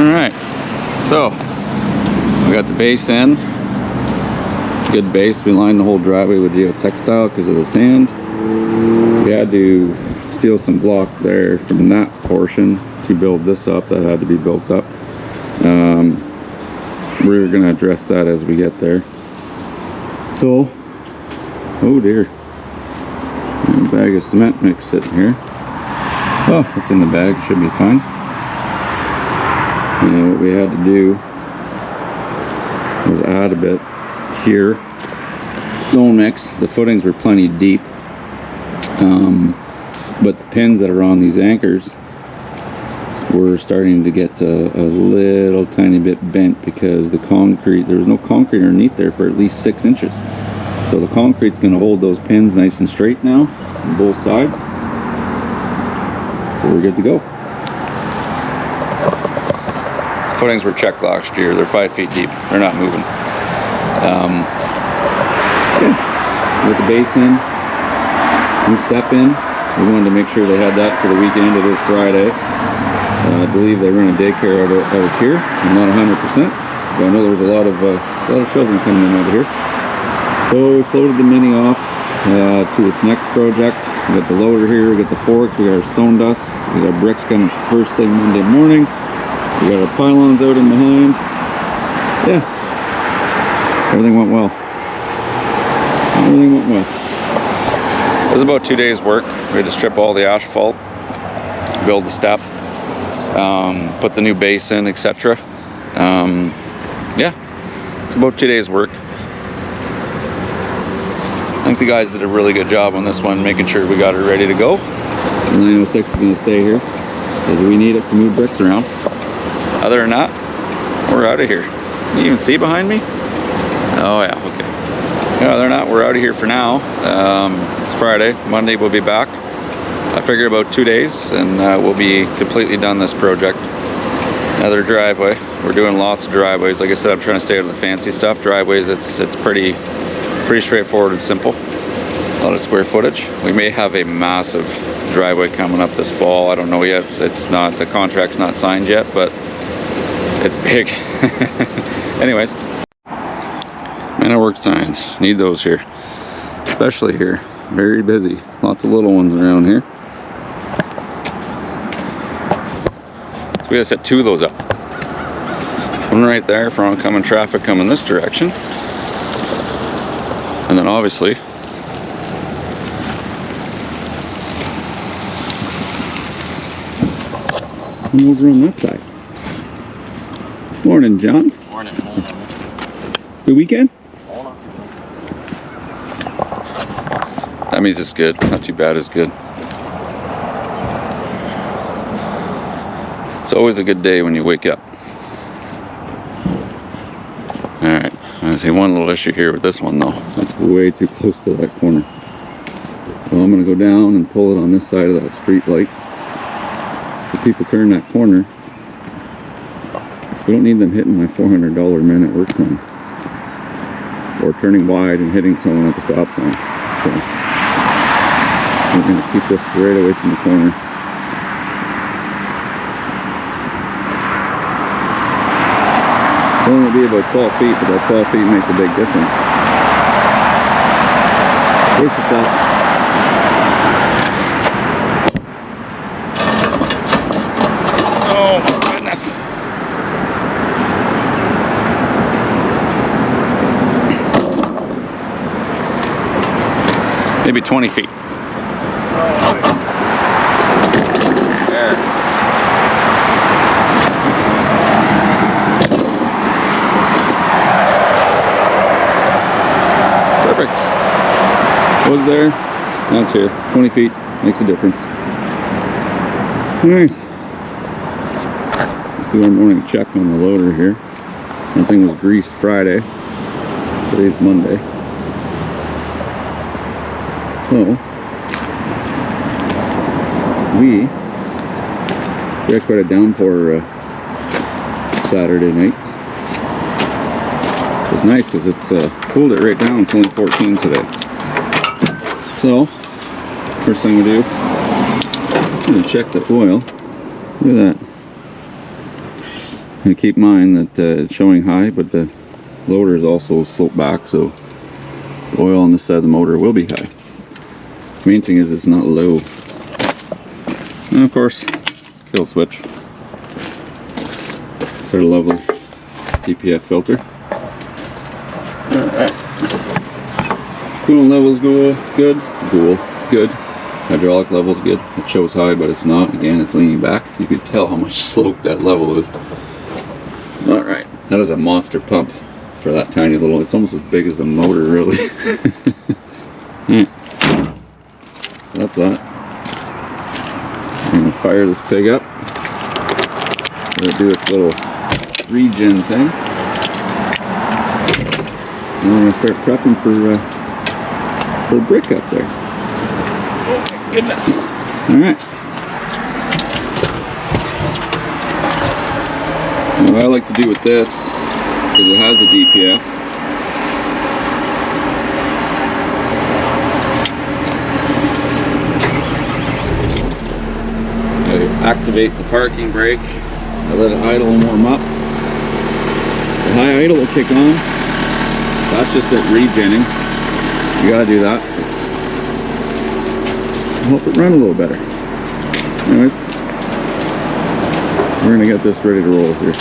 Alright, so we got the base in. Good base. We lined the whole driveway with geotextile because of the sand. We had to steal some block there from that portion to build this up. That had to be built up. We're going to address that as we get there. So, oh dear. A bag of cement mix sitting here. Oh, it's in the bag. Should be fine. What we had to do was add a bit here. Stone mix. The footings were plenty deep. But the pins that are on these anchors were starting to get a little tiny bit bent because the concrete, there was no concrete underneath there for at least 6 inches. So the concrete's going to hold those pins nice and straight now on both sides. So we're good to go. Footings were checked last year. They're 5 feet deep. They're not moving. Yeah. With the base in, new step in. We wanted to make sure they had that for the weekend. It is Friday. I believe they run a daycare out of here. I'm not 100%, but I know there's a lot of children coming in over here. So we floated the Mini off to its next project. We got the loader here. We got the forks. We got our stone dust. We got our bricks coming first thing Monday morning. We got our pylons out in behind. Yeah, everything went well. Everything went well. It was about 2 days work. We had to strip all the asphalt, build the step, put the new base in, etc. Yeah, it's about 2 days work. I think the guys did a really good job on this one, making sure we got it ready to go. 906 is going to stay here because we need it to move bricks around. Other than that, we're out of here. Can you even see behind me? Oh yeah, okay. Yeah, other than that, we're out of here for now. It's Friday. Monday we'll be back. I figure about 2 days and we'll be completely done this project. Another driveway. We're doing lots of driveways. Like I said, I'm trying to stay out of the fancy stuff. Driveways, it's pretty straightforward and simple. A lot of square footage. We may have a massive driveway coming up this fall. I don't know yet. It's not, the contract's not signed yet, but it's big. Anyways, man of work signs. Need those here, especially here. Very busy. Lots of little ones around here. So we gotta set 2 of those up. One right there for oncoming traffic coming this direction. And then obviously one over on that side. Morning, John. Morning. Good weekend? That means it's good. Not too bad, it's good. It's always a good day when you wake up. Alright, I see one little issue here with this one though. That's way too close to that corner. So I'm going to go down and pull it on this side of that street light. So people turn that corner. We don't need them hitting my $400 man at work sign. Or turning wide and hitting someone at the stop sign. So we're going to keep this right away from the corner. It's only going to be about 12 feet, but that 12 feet makes a big difference. Brace yourself. Oh my goodness. Maybe 20 feet. There. Perfect. Was there? Now it's here. 20 feet. Makes a difference. Alright. Let's do our morning check on the loader here. That thing was greased Friday. Today's Monday. So we had quite a downpour Saturday night. It's nice because it's cooled it right down. It's only 14 today. So first thing we do, I'm going to check the oil. Look at that. And keep in mind that it's showing high, but the loader is also sloped back, so the oil on this side of the motor will be high. Main thing is it's not low. And of course, kill switch. It's our lovely DPF filter. Alright. Coolant levels go good. Good. Hydraulic level's good. It shows high, but it's not. Again, it's leaning back. You can tell how much slope that level is. Alright. That is a monster pump for that tiny little. It's almost as big as the motor, really. Alright. That's that. I'm going to fire this pig up. Let it do its little regen thing. And I'm going to start prepping for a brick up there. Oh my goodness. Alright. What I like to do with this, because it has a DPF, I activate the parking brake, I let it idle and warm up. The high idle will kick on. That's just it regenning. You gotta do that. Help it run a little better. Anyways, we're gonna get this ready to roll here.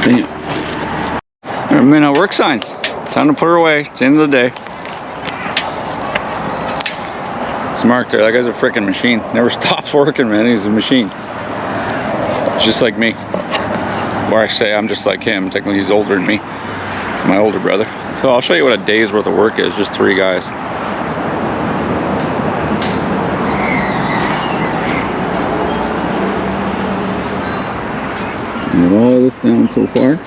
Damn. I'm in our work signs. Time to put her away. It's the end of the day. Smart there. That guy's a freaking machine. Never stops working, man. He's a machine. Just like me. Or I say I'm just like him. Technically, he's older than me. He's my older brother. So I'll show you what a day's worth of work is. Just 3 guys. Get all this down so far.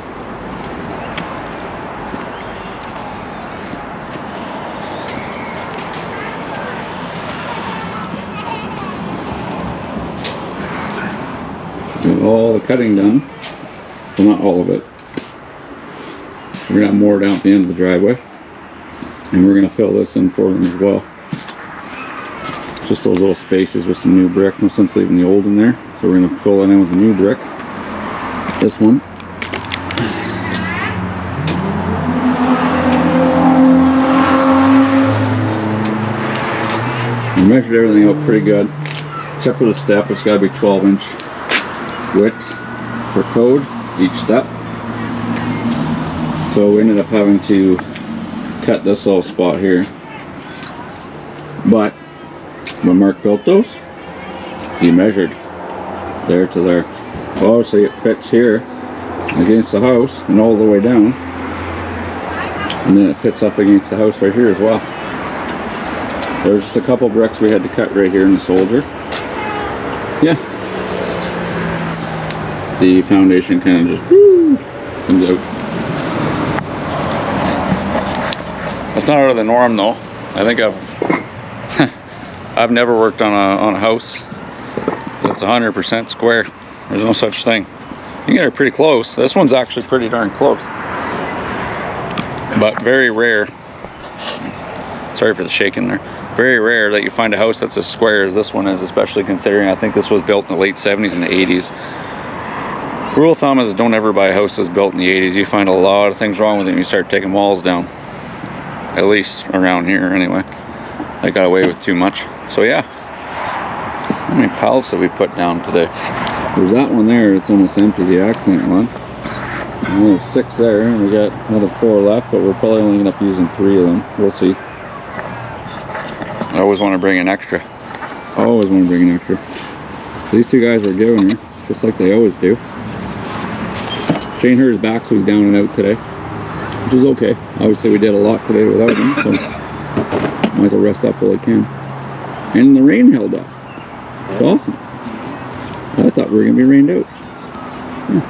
Get all the cutting done. Well, not all of it. We're gonna have more down at the end of the driveway, and we're gonna fill this in for them as well. Just those little spaces with some new brick. No sense leaving the old in there, so we're gonna fill that in with the new brick. This one. We measured everything out pretty good, except for the step. It's got to be 12-inch width for code each step. So we ended up having to cut this little spot here. But when Mark built those, he measured there to there. Well, obviously it fits here against the house and all the way down, and then it fits up against the house right here as well. There's just a couple bricks we had to cut right here in the soldier. Yeah, the foundation kind of just comes out. That's not out of the norm though. I think I've never worked on a house that's 100% square. There's no such thing. You can get it pretty close. This one's actually pretty darn close, but very rare. Sorry for the shaking there. Very rare that you find a house that's as square as this one is, especially considering I think this was built in the late 70s and the 80s. Rule of thumb is don't ever buy a house that's built in the 80s. You find a lot of things wrong with it when you start taking walls down. At least around here anyway. They got away with too much. So yeah. How many pallets have we put down today? There's that one there, it's almost empty, the Accent one. And there's 6 there, and we got another 4 left, but we're probably only going to end up using 3 of them. We'll see. I always want to bring an extra. I always want to bring an extra. So these 2 guys are giving her, just like they always do. Shane hurt his back, so he's down and out today, which is okay. Obviously we did a lot today without him, so might as well rest up while I can. And the rain held off. It's awesome. I thought we were going to be rained out. Yeah.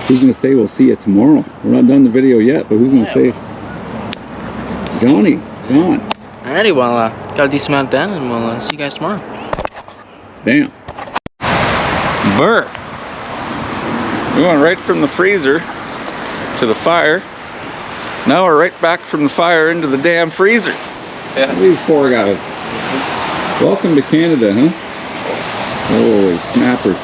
Who's going to say we'll see you tomorrow? We're not done the video yet, but who's going to say? Johnny, John. Alrighty, well, got a decent amount done, and we'll see you guys tomorrow. Bam. Burr. We went right from the freezer to the fire. Now we're right back from the fire into the damn freezer. Yeah. These poor guys. Welcome to Canada, huh? Holy snappers.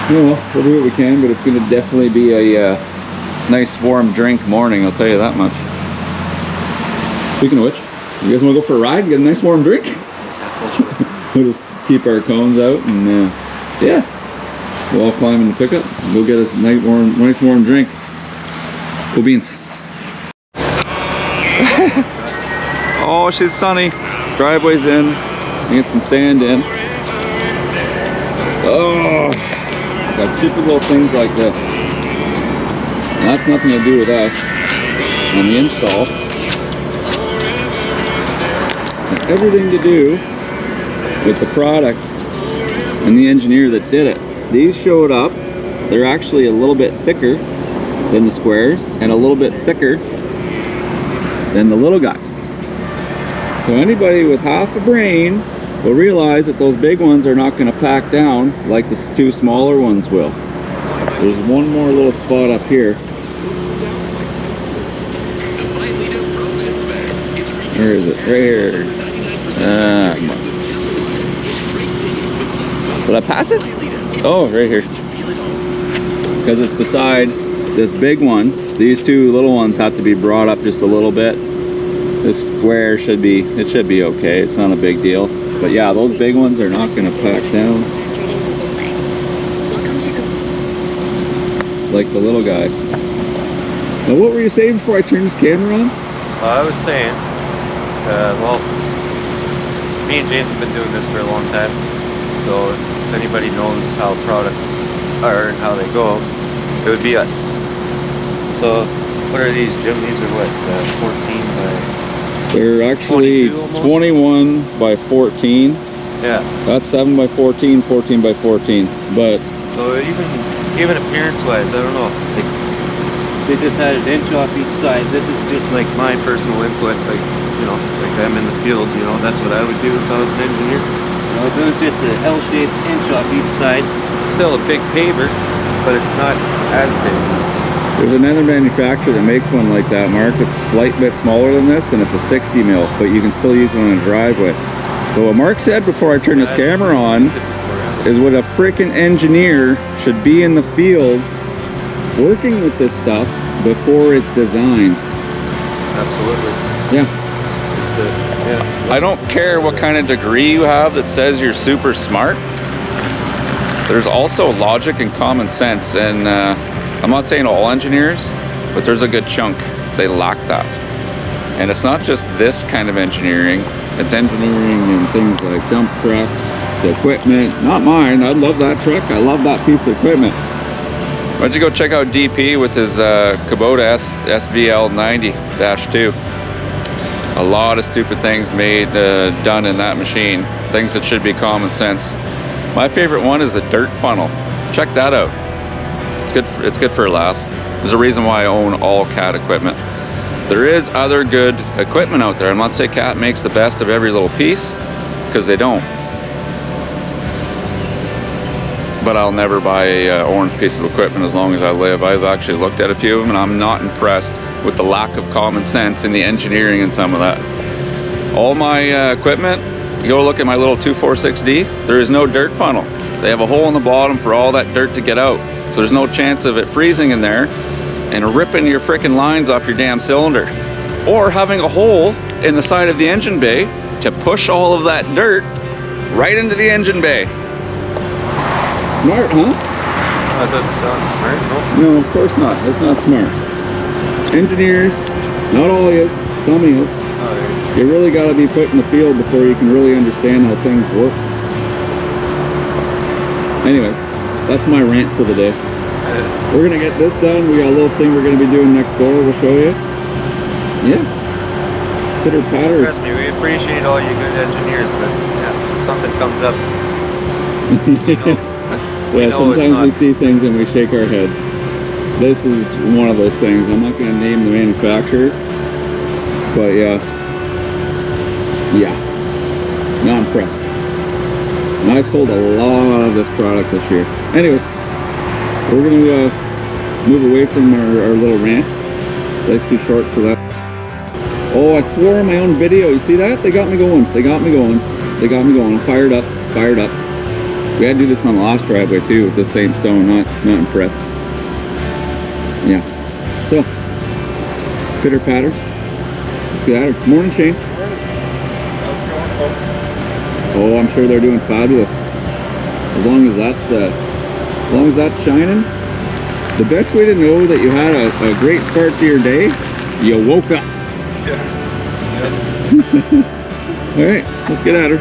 Well, we'll do what we can, but it's going to definitely be a nice warm drink morning, I'll tell you that much. Speaking of which, you guys want to go for a ride and get a nice warm drink? Absolutely. We'll just keep our cones out and yeah, we'll all climb in the pickup and we'll get us a nice warm drink. Cool beans. Oh, she's sunny. Driveway's in. Get some sand in. Oh, got stupid little things like this. And that's nothing to do with us on the install. It's everything to do with the product and the engineer that did it. These showed up. They're actually a little bit thicker than the squares and a little bit thicker than the little guys. So anybody with half a brain will realize that those big ones are not going to pack down like the two smaller ones will. There's one more little spot up here. Where is it? Right here. Did I pass it? Oh, right here. Because it's beside this big one. These two little ones have to be brought up just a little bit. This square should be okay. It's not a big deal. But yeah, those big ones are not going to pack down like the little guys. Now, what were you saying before I turned this camera on? I was saying, well, me and James have been doing this for a long time. So if anybody knows how products are and how they go, it would be us. So what are these, Jim? These are what, 14 by... They're actually 21 by 14. Yeah. That's 7 by 14, 14 by 14. But so even appearance-wise, I don't know. Like, they just had an inch off each side. This is just like my personal input. Like, you know, like I'm in the field. You know, that's what I would do if I was an engineer. You know, if it was just an L-shaped inch off each side, it's still a big paver, but it's not as big. there's another manufacturer that makes one like that, Mark. It's a slight bit smaller than this, and it's a 60 mil, but you can still use it on a driveway. But what Mark said before I turned this camera on is what a freaking engineer should be in the field working with this stuff before it's designed. Absolutely. Yeah. Yeah. I don't care what kind of degree you have that says you're super smart. There's also logic and common sense, and I'm not saying all engineers, but there's a good chunk they lack that. And it's not just this kind of engineering, it's engineering in things like dump trucks, equipment. Not mine, I love that truck, I love that piece of equipment. Why don't you go check out DP with his Kubota SVL 90-2. A lot of stupid things done in that machine, things that should be common sense. My favorite one is the dirt funnel. Check that out. It's good for a laugh. There's a reason why I own all CAT equipment. There is other good equipment out there. I'm not saying CAT makes the best of every little piece, because they don't. But I'll never buy an orange piece of equipment as long as I live. I've actually looked at a few of them, and I'm not impressed with the lack of common sense in the engineering and some of that. All my equipment, you go look at my little 246D, there is no dirt funnel. They have a hole in the bottom for all that dirt to get out. So there's no chance of it freezing in there and ripping your frickin' lines off your damn cylinder. Or having a hole in the side of the engine bay to push all of that dirt right into the engine bay. Smart, huh? That doesn't sound smart, no? No, of course not. That's not smart. Engineers, not all is, some is. Oh, You really got to be put in the field before you can really understand how things work. Anyways, that's my rant for the day. We're going to get this done. We got a little thing we're going to be doing next door. We'll show you. Yeah. Pitter patter. Trust me, we appreciate all you good engineers, but yeah, if something comes up, Yeah, sometimes we see things and we shake our heads. This is one of those things. I'm not going to name the manufacturer, but yeah, not impressed. And I sold a lot of this product this year. Anyways, we're going to move away from our little rant. Life's too short for that. Oh, I swore on my own video. You see that? They got me going. They got me going. They got me going. I'm fired up. Fired up. We had to do this on the last driveway too with the same stone. Not impressed. Yeah. So, pitter patter. Let's get at her. Morning, Shane. How's it going, folks? Oh, I'm sure they're doing fabulous. As long as that's shining. The best way to know that you had a great start to your day, you woke up. Yeah. All right, let's get at her.